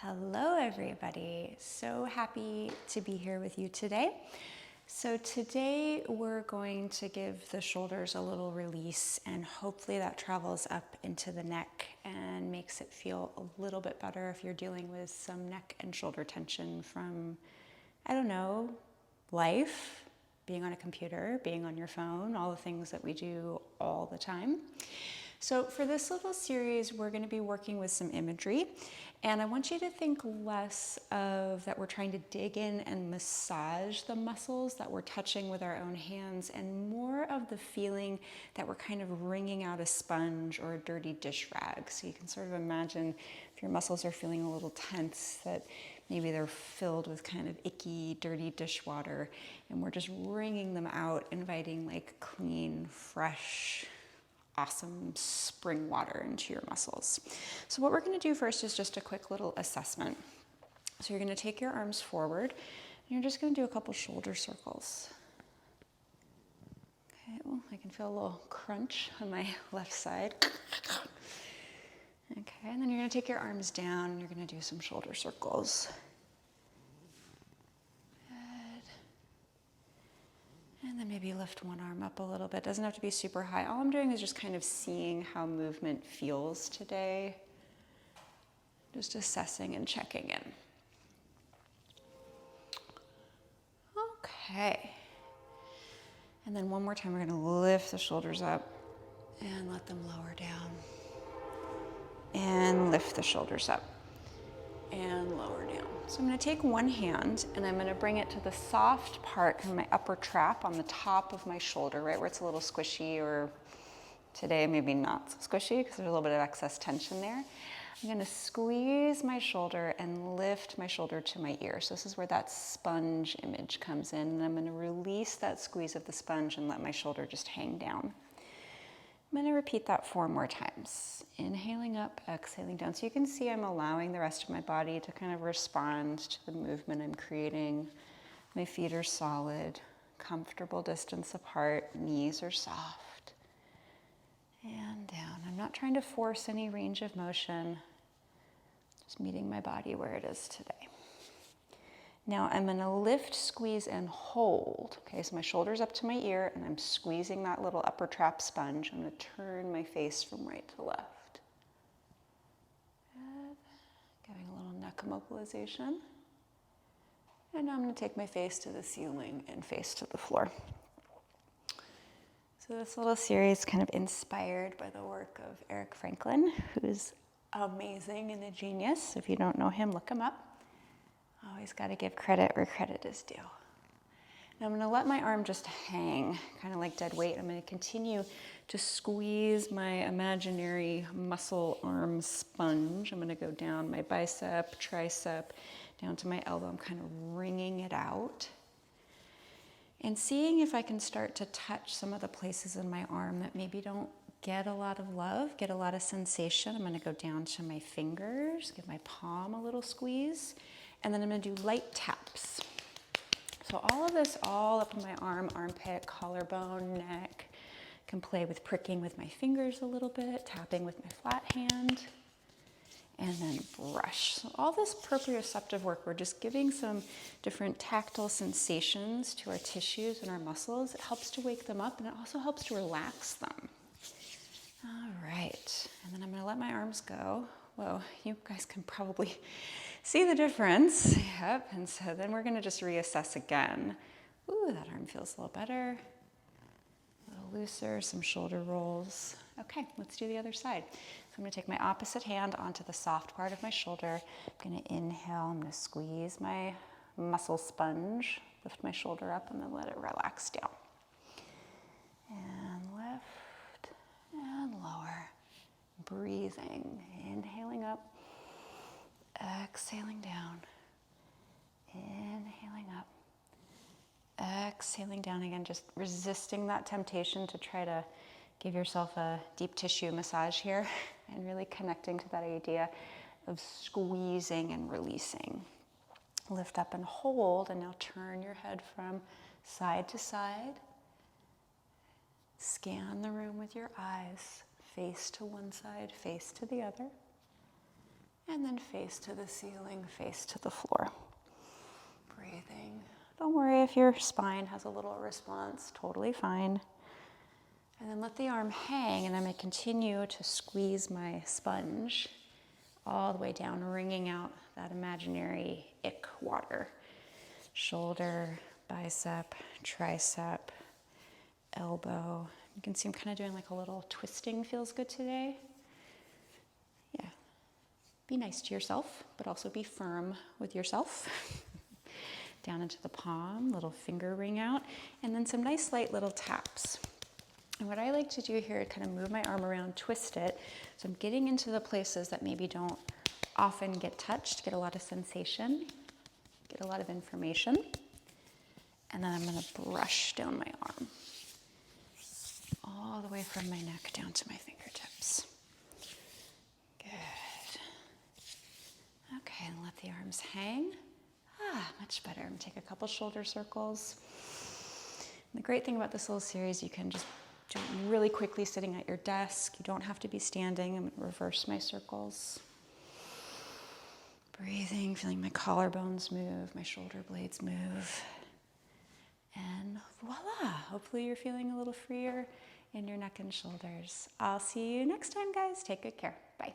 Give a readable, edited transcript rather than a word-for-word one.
Hello everybody, so happy to be here with you today. So today we're going to give the shoulders a little release, and hopefully that travels up into the neck and makes it feel a little bit better if you're dealing with some neck and shoulder tension from, I don't know, life, being on a computer, being on your phone, all the things that we do all the time. So for this little series, we're going to be working with some imagery, and I want you to think less of that we're trying to dig in and massage the muscles that we're touching with our own hands, and more of the feeling that we're kind of wringing out a sponge or a dirty dish rag. So you can sort of imagine if your muscles are feeling a little tense, that maybe they're filled with kind of icky, dirty dishwater, and we're just wringing them out, inviting like clean, fresh, awesome spring water into your muscles. So what we're going to do first is just a quick little assessment. So you're going to take your arms forward, and you're just going to do a couple shoulder circles. Okay, well, I can feel a little crunch on my left side. Okay, and then you're going to take your arms down, and you're going to do some shoulder circles. And then maybe lift one arm up a little bit. Doesn't have to be super high. All I'm doing is just kind of seeing how movement feels today. Just assessing and checking in. Okay. And then one more time, we're going to lift the shoulders up and let them lower down. And lift the shoulders up and lower down. So I'm going to take one hand and I'm going to bring it to the soft part of my upper trap on the top of my shoulder, right where it's a little squishy, or today maybe not so squishy because there's a little bit of excess tension there. I'm going to squeeze my shoulder and lift my shoulder to my ear. So this is where that sponge image comes in, and I'm going to release that squeeze of the sponge and let my shoulder just hang down. I'm going to repeat that 4 more times. Inhaling up, exhaling down. So you can see I'm allowing the rest of my body to kind of respond to the movement I'm creating. My feet are solid, comfortable distance apart, knees are soft. And down. I'm not trying to force any range of motion, just meeting my body where it is today. Now I'm going to lift, squeeze, and hold. Okay, so my shoulder's up to my ear, and I'm squeezing that little upper trap sponge. I'm going to turn my face from right to left. Good. Giving a little neck mobilization. And now I'm going to take my face to the ceiling and face to the floor. So this little series is kind of inspired by the work of Eric Franklin, who's amazing and a genius. If you don't know him, look him up. Always got to give credit where credit is due. Now I'm going to let my arm just hang, kind of like dead weight. I'm going to continue to squeeze my imaginary muscle arm sponge. I'm going to go down my bicep, tricep, down to my elbow. I'm kind of wringing it out. And seeing if I can start to touch some of the places in my arm that maybe don't get a lot of love, get a lot of sensation. I'm going to go down to my fingers, give my palm a little squeeze. And then I'm going to do light taps. So all of this all up in my arm, armpit, collarbone, neck. Can play with pricking with my fingers a little bit, tapping with my flat hand, and then brush. So all this proprioceptive work, we're just giving some different tactile sensations to our tissues and our muscles. It helps to wake them up, and it also helps to relax them. All right, and then I'm going to let my arms go. Whoa, you guys can probably see the difference. Yep, and so then we're going to just reassess again. Ooh, that arm feels a little better. A little looser, some shoulder rolls. Okay, let's do the other side. So I'm going to take my opposite hand onto the soft part of my shoulder. I'm going to inhale. I'm going to squeeze my muscle sponge, lift my shoulder up, and then let it relax down. And lift and lower. Breathing, inhaling up, exhaling down, inhaling up, exhaling down again, just resisting that temptation to try to give yourself a deep tissue massage here, and really connecting to that idea of squeezing and releasing. Lift up and hold, and now turn your head from side to side. Scan the room with your eyes. Face to one side, face to the other. And then face to the ceiling, face to the floor. Breathing. Don't worry if your spine has a little response, totally fine. And then let the arm hang, and I'm going to continue to squeeze my sponge all the way down, wringing out that imaginary ick water. Shoulder, bicep, tricep, elbow. You can see I'm kind of doing like a little twisting, feels good today. Yeah. Be nice to yourself, but also be firm with yourself. Down into the palm, little finger ring out, and then some nice light little taps. And what I like to do here is kind of move my arm around, twist it. So I'm getting into the places that maybe don't often get touched, get a lot of sensation, get a lot of information. And then I'm going to brush down my arm, all the way from my neck down to my fingertips. Good. Okay, and let the arms hang. Much better. I'm going to take a couple shoulder circles. And the great thing about this little series, you can just do it really quickly sitting at your desk. You don't have to be standing. I'm going to reverse my circles. Breathing, feeling my collarbones move, my shoulder blades move. And voila, hopefully you're feeling a little freer in your neck and shoulders. I'll see you next time, guys. Take good care. Bye.